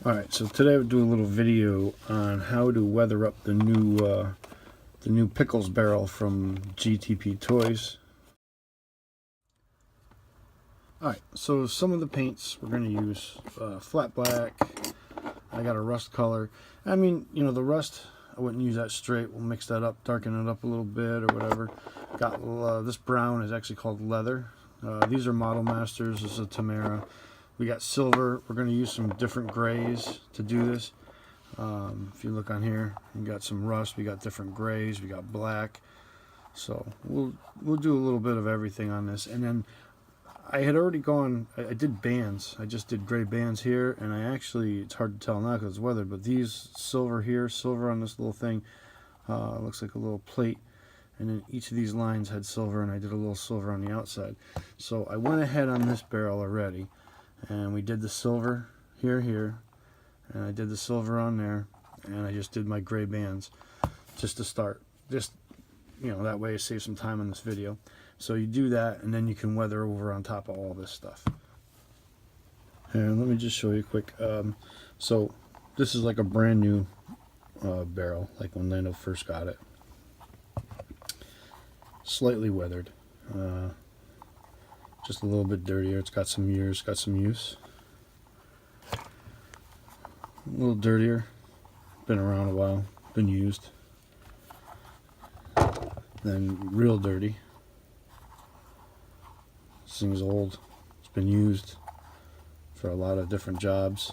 Alright, so today I would do a little video on how to weather up the new pickles barrel from GTP Toys. Alright, so some of the paints we're going to use flat black. I got a rust color. I mean, you know, the rust, I wouldn't use that straight. We'll mix that up, darken it up a little bit or whatever. Got this brown is actually called leather. These are Model Masters. This is a Tamara. We got silver. We're going to use some different grays to do this. If you look on here, we got some rust. We got different grays. We got black. So we'll do a little bit of everything on this. And then I had already gone. I did bands. I just did gray bands here, and I actually, it's hard to tell now because it's weathered. But these silver here, silver on this little thing, looks like a little plate. And then each of these lines had silver, and I did a little silver on the outside. So I went ahead on this barrel already. And we did the silver here, and I did the silver on there, and I just did my gray bands just to start. Just, you know, that way I save some time on this video. So you do that, and then you can weather over on top of all this stuff. And let me just show you quick. So this is like a brand new barrel, like when Lando first got it. Slightly weathered. Just a little bit dirtier. It's got some years, got some use. A little dirtier. Been around a while. Been used. Then real dirty. This thing's old. It's been used for a lot of different jobs.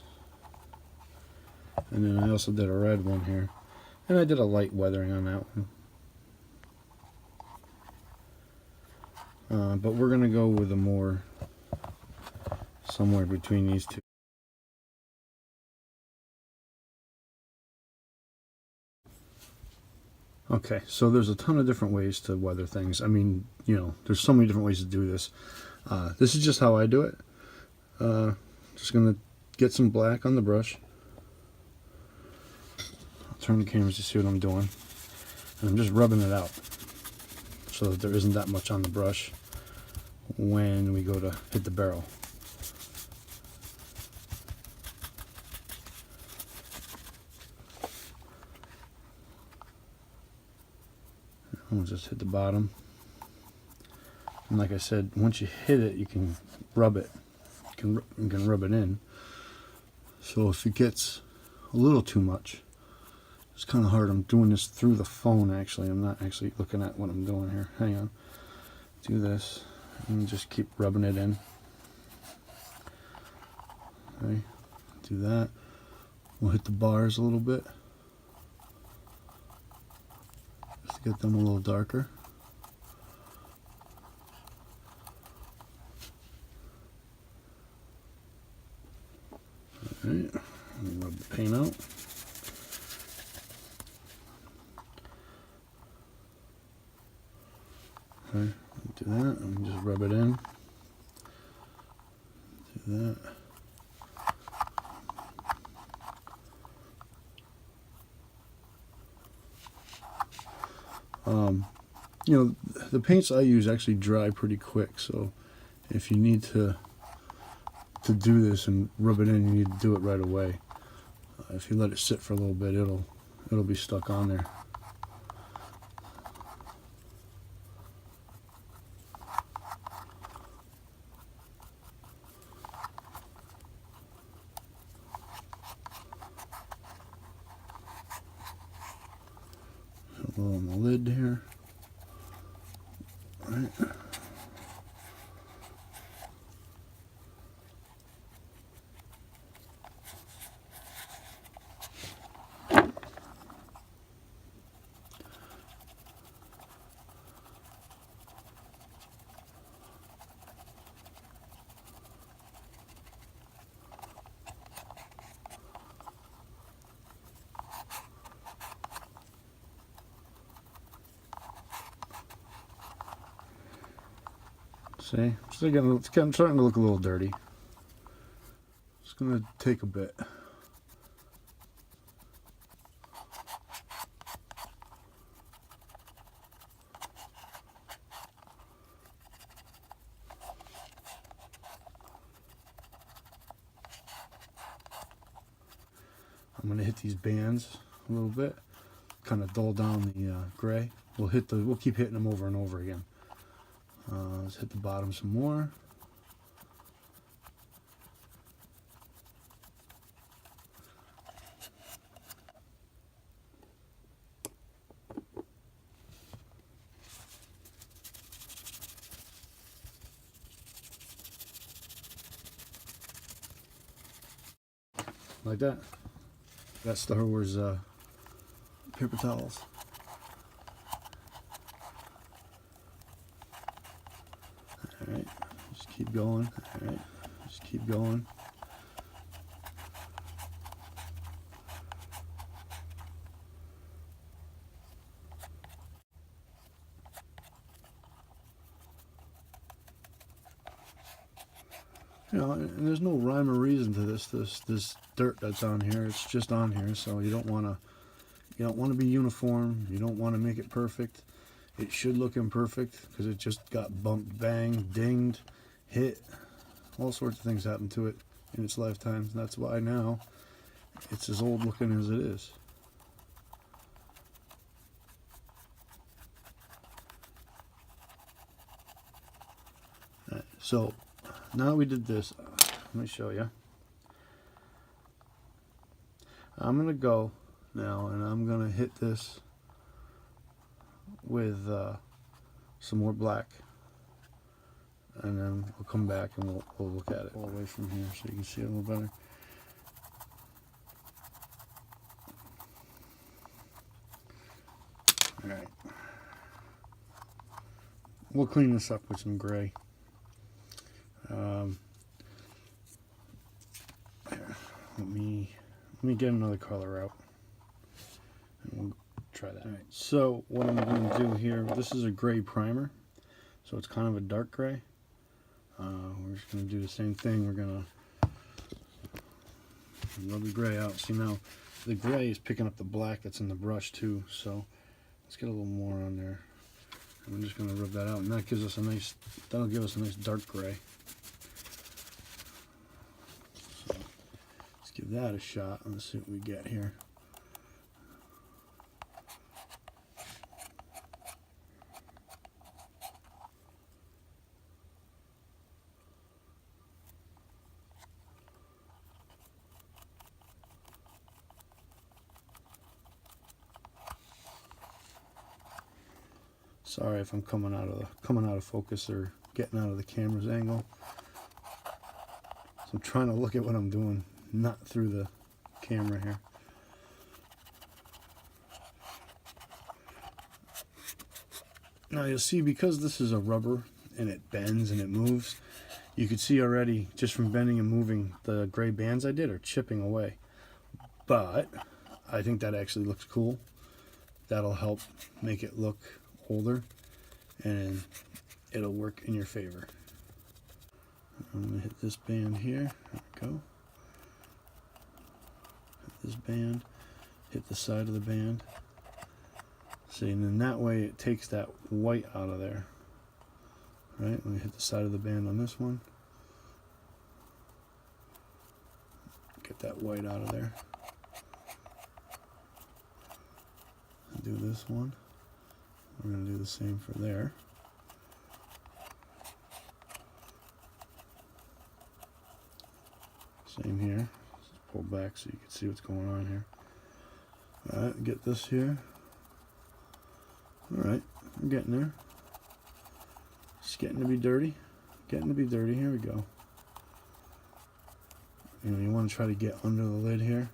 And then I also did a red one here. And I did a light weathering on that one. But we're going to go with a more, somewhere between these two. Okay, so there's a ton of different ways to weather things. I mean, you know, there's so many different ways to do this. This is just how I do it. Just going to get some black on the brush. I'll turn the cameras to see what I'm doing. And I'm just rubbing it out so that there isn't that much on the brush when we go to hit the barrel. We'll just hit the bottom. And like I said, once you hit it, you can rub it. You can rub it in. So if it gets a little too much, it's kind of hard. I'm doing this through the phone actually. I'm not actually looking at what I'm doing here. Hang on. Do this and just keep rubbing it in. Okay. Do that. We'll hit the bars a little bit. Just to get them a little darker. Alright. Rub the paint out. Okay, do that and just rub it in. Do that. You know, the paints I use actually dry pretty quick, so if you need to do this and rub it in, you need to do it right away. If you let it sit for a little bit, it'll be stuck on there. A little on the lid here. All right. See, it's starting to look a little dirty. It's going to take a bit. going to hit these bands a little bit, kind of dull down the gray. We'll keep hitting them over and over again. Let's hit the bottom some more. Like that. That's Star Wars paper towels. Alright, just keep going. Alright, just keep going. You know, and there's no rhyme or reason to this dirt that's on here. It's just on here, so you don't want to be uniform. You don't want to make it perfect. It should look imperfect because it just got bumped, banged, dinged, hit. All sorts of things happen to it in its lifetime. That's why now it's as old looking as it is. Alright, so now that we did this, let me show you. I'm going to go now and I'm going to hit this with some more black, and then we'll come back and we'll look at it all the way from here so you can see it a little better. Alright, we'll clean this up with some gray. Let me get another color out and we'll try that. Alright, so what I'm going to do here, this is a gray primer, so it's kind of a dark gray. We're just going to do the same thing. We're going to rub the gray out. See, now the gray is picking up the black that's in the brush too, so let's get a little more on there. And I'm just going to rub that out, and that gives us that'll give us a nice dark gray. So let's give that a shot and let's see what we get here. Sorry if I'm coming out of focus or getting out of the camera's angle. So I'm trying to look at what I'm doing, not through the camera here. Now you'll see, because this is a rubber and it bends and it moves, you can see already just from bending and moving, the gray bands I did are chipping away. But I think that actually looks cool. That'll help make it look older, and it'll work in your favor. I'm going to hit this band here. There we go. Hit this band. Hit the side of the band. See, and then that way it takes that white out of there. Right? Let me hit the side of the band on this one. Get that white out of there. Do this one. We're going to do the same for there. Same here. Just pull back so you can see what's going on here. Alright, get this here. Alright, we're getting there. It's getting to be dirty. Getting to be dirty. Here we go. You know, you want to try to get under the lid here.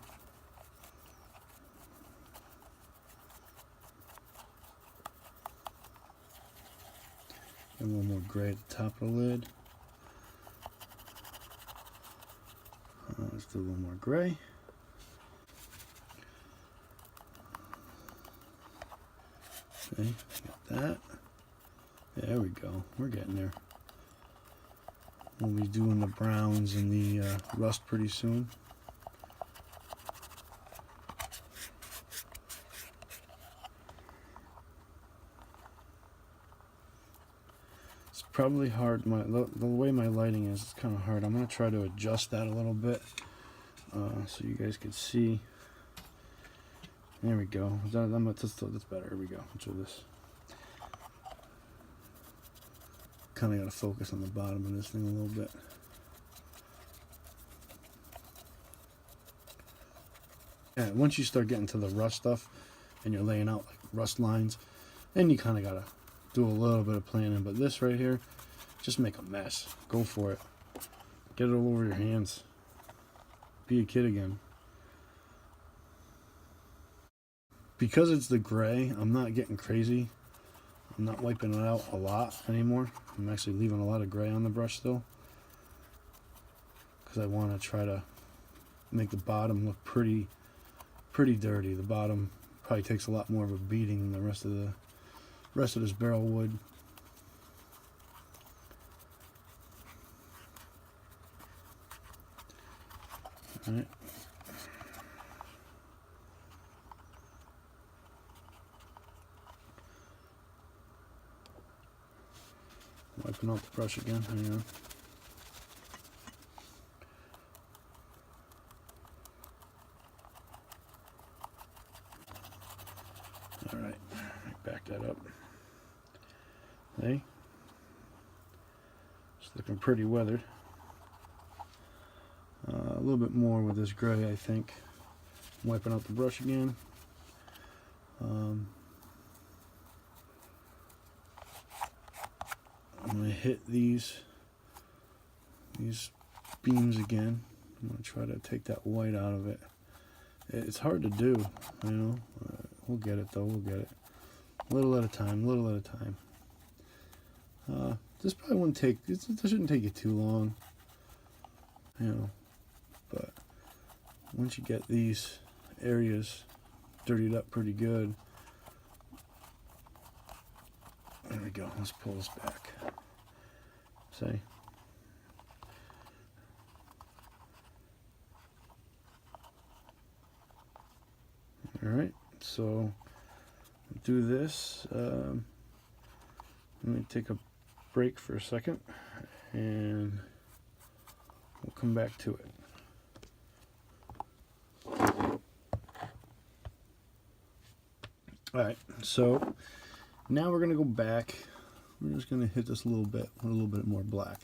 A little more gray at the top of the lid. Let's do a little more gray. Okay, got that. There we go. We're getting there. We'll be doing the browns and the rust pretty soon. Probably hard. The way my lighting is, it's kind of hard. I'm going to try to adjust that a little bit so you guys can see. There we go. That's better. Here we go. Let's do this. Kind of got to focus on the bottom of this thing a little bit. Yeah, once you start getting to the rust stuff and you're laying out like rust lines, then you kind of got to do a little bit of planning. But this right here, just make a mess. Go for it. Get it all over your hands. Be a kid again. Because it's the gray, I'm not getting crazy. I'm not wiping it out a lot anymore. I'm actually leaving a lot of gray on the brush still, because I want to try to make the bottom look pretty dirty. The bottom probably takes a lot more of a beating than the rest of this barrel would. All right. Wiping out the brush again. Hang on. All right, back that up. Hey, it's looking pretty weathered. A little bit more with this gray, I think. Wiping out the brush again. I'm going to hit these beams again. I'm going to try to take that white out of it. It's hard to do, you know. We'll get it though, we'll get it. Little at a time, little at a time. This probably wouldn't take, this shouldn't take you too long, you know. But once you get these areas dirtied up pretty good, there we go. Let's pull this back. See? All right. So do this. Let me take a break for a second, and we'll come back to it. All right, so now we're going to go back. We're just going to hit this a little bit with a little bit more black.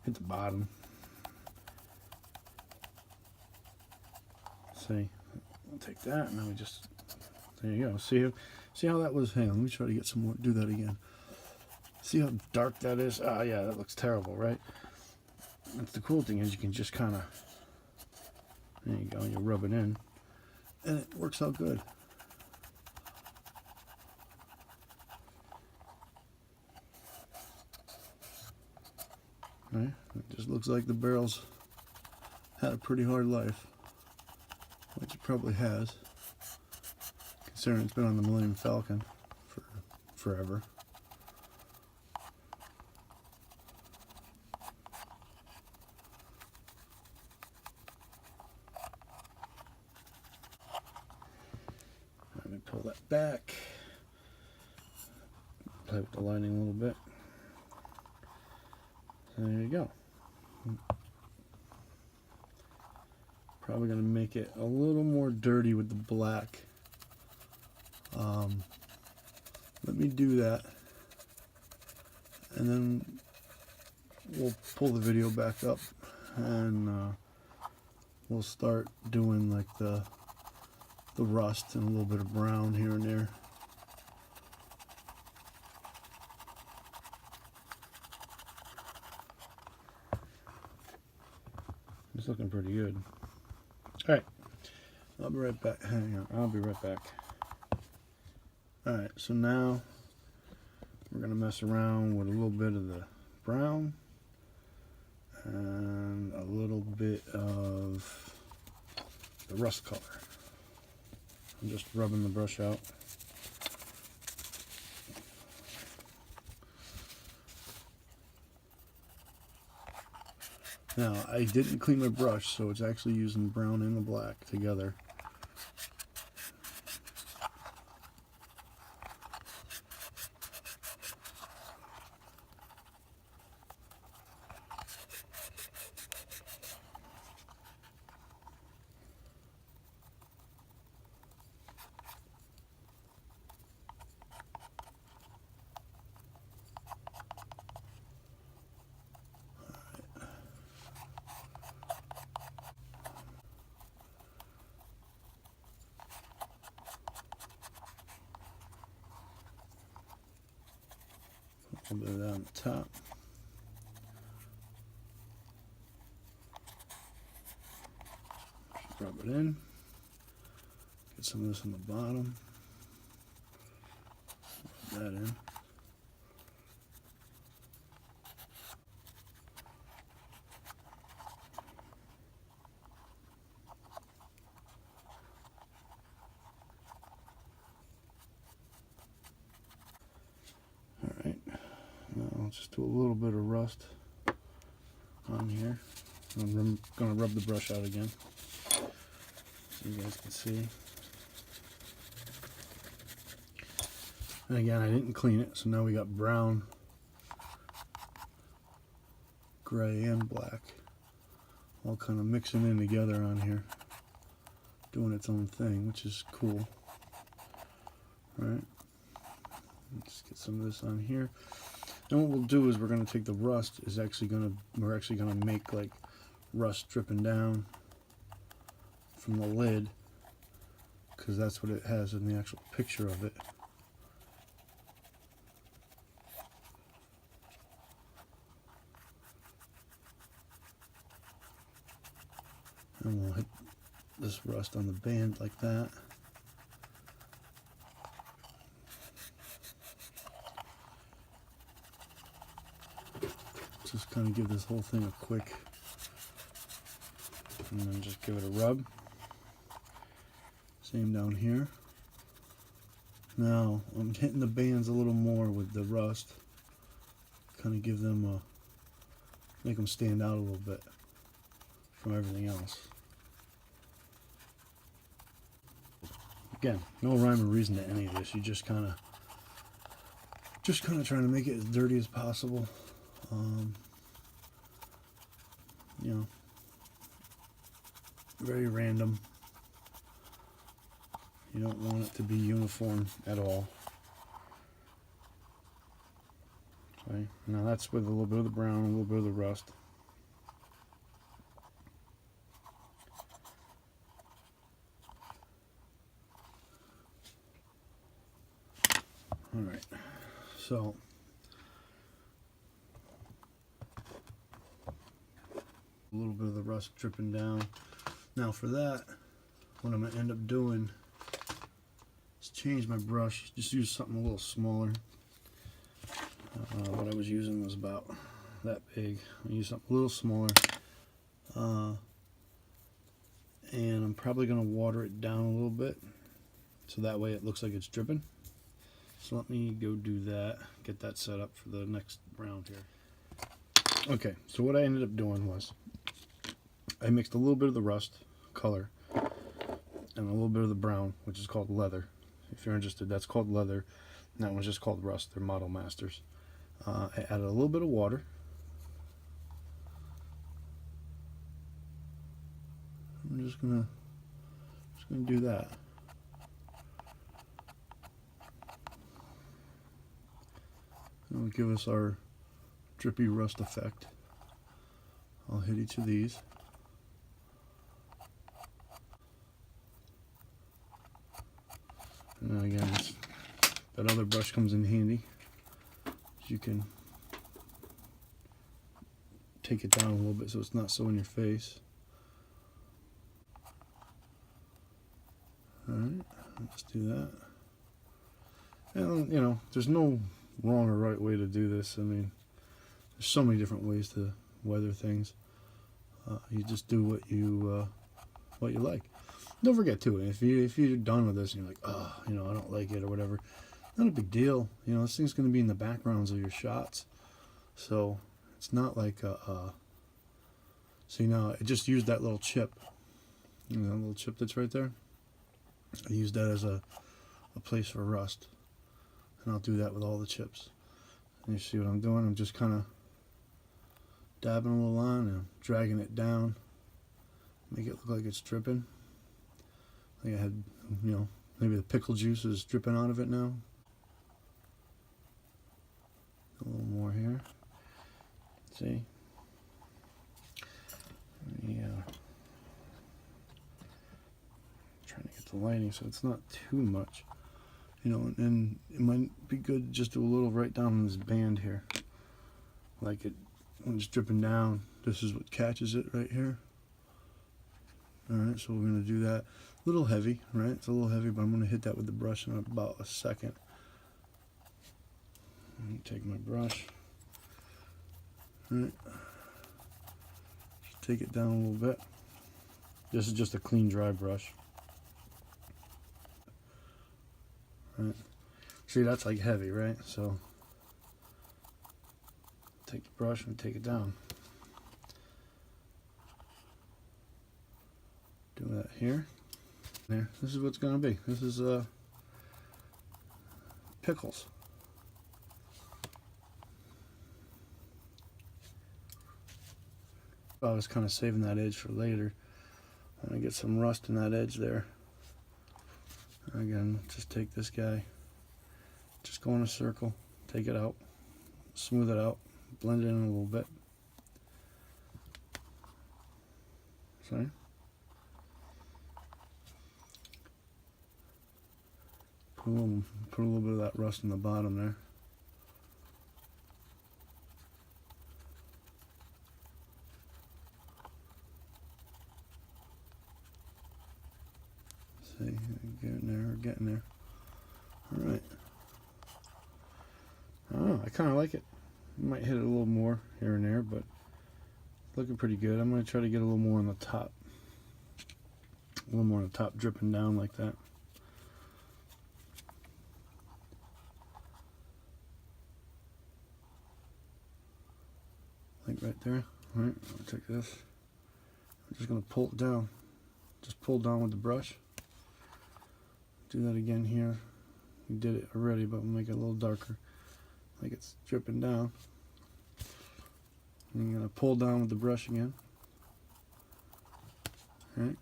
Hit the bottom. See, we'll take that, and then we just, there you go. See how that was? Hang on, let me try to get some more. Do that again. See how dark that is? Ah, yeah, that looks terrible, right? That's the cool thing, is you can just kind of, there you go, you rub it in, and it works out good. Right? It just looks like the barrel's had a pretty hard life, which it probably has, considering it's been on the Millennium Falcon for forever. Let me pull that back, play with the lining a little bit. There you go. Probably going to make it a little more dirty with the black. Let me do that, and then we'll pull the video back up, and we'll start doing like the rust and a little bit of brown here and there. It's looking pretty good. All right, I'll be right back. Hang on, I'll be right back. All right, so now we're gonna mess around with a little bit of the brown and a little bit of the rust color. I'm just rubbing the brush out. Now, I didn't clean my brush, so it's actually using brown and the black together. A little bit of that on the top. Rub it in. Get some of this on the bottom. Rub that in. Alright, now I'll just do a little bit of rust on here. I'm going to rub the brush out again so you guys can see. And again, I didn't clean it, so now we got brown, gray, and black all kind of mixing in together on here, doing its own thing, which is cool. Alright, let's get some of this on here. And what we'll do is we're going to take the rust, we're actually going to make like rust dripping down from the lid, because that's what it has in the actual picture of it. And we'll hit this rust on the band like that. Just kind of give this whole thing a quick, and then just give it a rub. Same down here. Now I'm hitting the bands a little more with the rust, kind of give them make them stand out a little bit from everything else. Again, no rhyme or reason to any of this. You just kind of trying to make it as dirty as possible. You know, very random. You don't want it to be uniform at all. Okay, now that's with a little bit of the brown, a little bit of the rust. All right, so a little bit of the rust dripping down. Now for that, what I'm going to end up doing is change my brush, just use something a little smaller. What I was using was about that big. I'll use something a little smaller. And I'm probably going to water it down a little bit, so that way it looks like it's dripping. So let me go do that, get that set up for the next round here. Okay, so what I ended up doing was I mixed a little bit of the rust color and a little bit of the brown, which is called leather. If you're interested, that's called leather. And that one's just called rust. They're Model Masters. I added a little bit of water. I'm just gonna do that. It'll give us our drippy rust effect. I'll hit each of these. And then again, that other brush comes in handy. You can take it down a little bit so it's not so in your face. Alright, let's do that. And you know, there's no wrong or right way to do this. I mean, there's so many different ways to weather things. You just do what you like. Don't forget too, if you're done with this and you're like, oh, you know, I don't like it or whatever, not a big deal. You know, this thing's going to be in the backgrounds of your shots, so it's not like see, now I just used that little chip, you know, that little chip that's right there. I used that as a place for rust, and I'll do that with all the chips. And you see what I'm doing? I'm just kind of dabbing a little on and dragging it down, make it look like it's dripping. Like I had, you know, maybe the pickle juice is dripping out of it now. A little more here. See? Yeah. Trying to get the lighting so it's not too much. You know, and it might be good to just do a little right down in this band here. Like it, when it's dripping down, this is what catches it right here. Alright, so we're going to do that. A little heavy, right? It's a little heavy, but I'm going to hit that with the brush in about a second. Let me take my brush. Alright. Take it down a little bit. This is just a clean, dry brush. Right. See, that's like heavy, right? So take the brush and take it down. Do that here. There. This is what's going to be. This is pickles. I was kind of saving that edge for later. I'm going to get some rust in that edge there. Again, just take this guy, just go in a circle, take it out, smooth it out, blend it in a little bit. Sorry. Put a little bit of that rust in the bottom there. See, getting there. All right. I kind of like it. Might hit it a little more here and there, but looking pretty good. I'm going to try to get a little more on the top. A little more on the top, dripping down like that. Like right there. All right, I'll take this. I'm just going to pull it down. Just pull down with the brush. Do that again here. We did it already, but we'll make it a little darker. Like it's dripping down. And you're going to pull down with the brush again. Alright.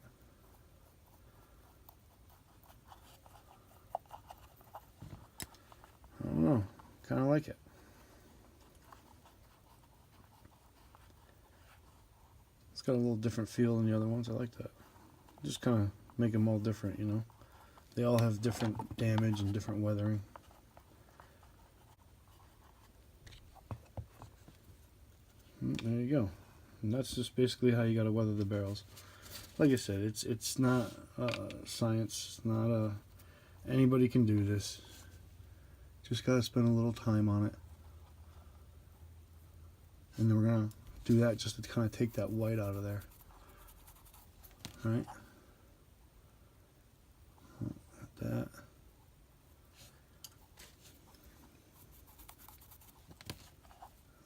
I don't know. Kind of like it. It's got a little different feel than the other ones. I like that. Just kind of make them all different, you know. They all have different damage and different weathering. There you go. And that's just basically how you got to weather the barrels. Like I said, it's not science. It's not anybody can do this. Just got to spend a little time on it. And then we're gonna do that just to kind of take that white out of there. All right. That.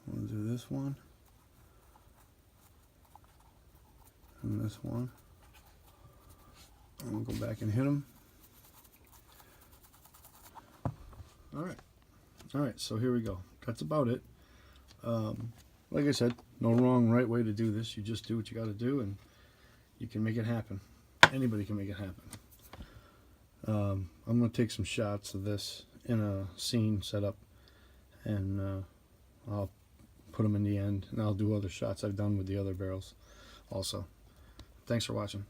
We'll do this one and this one. And we'll go back and hit them. All right. So here we go. That's about it. Like I said, no wrong, right way to do this. You just do what you got to do, and you can make it happen. Anybody can make it happen. I'm going to take some shots of this in a scene setup, and I'll put them in the end, and I'll do other shots I've done with the other barrels also. Thanks for watching.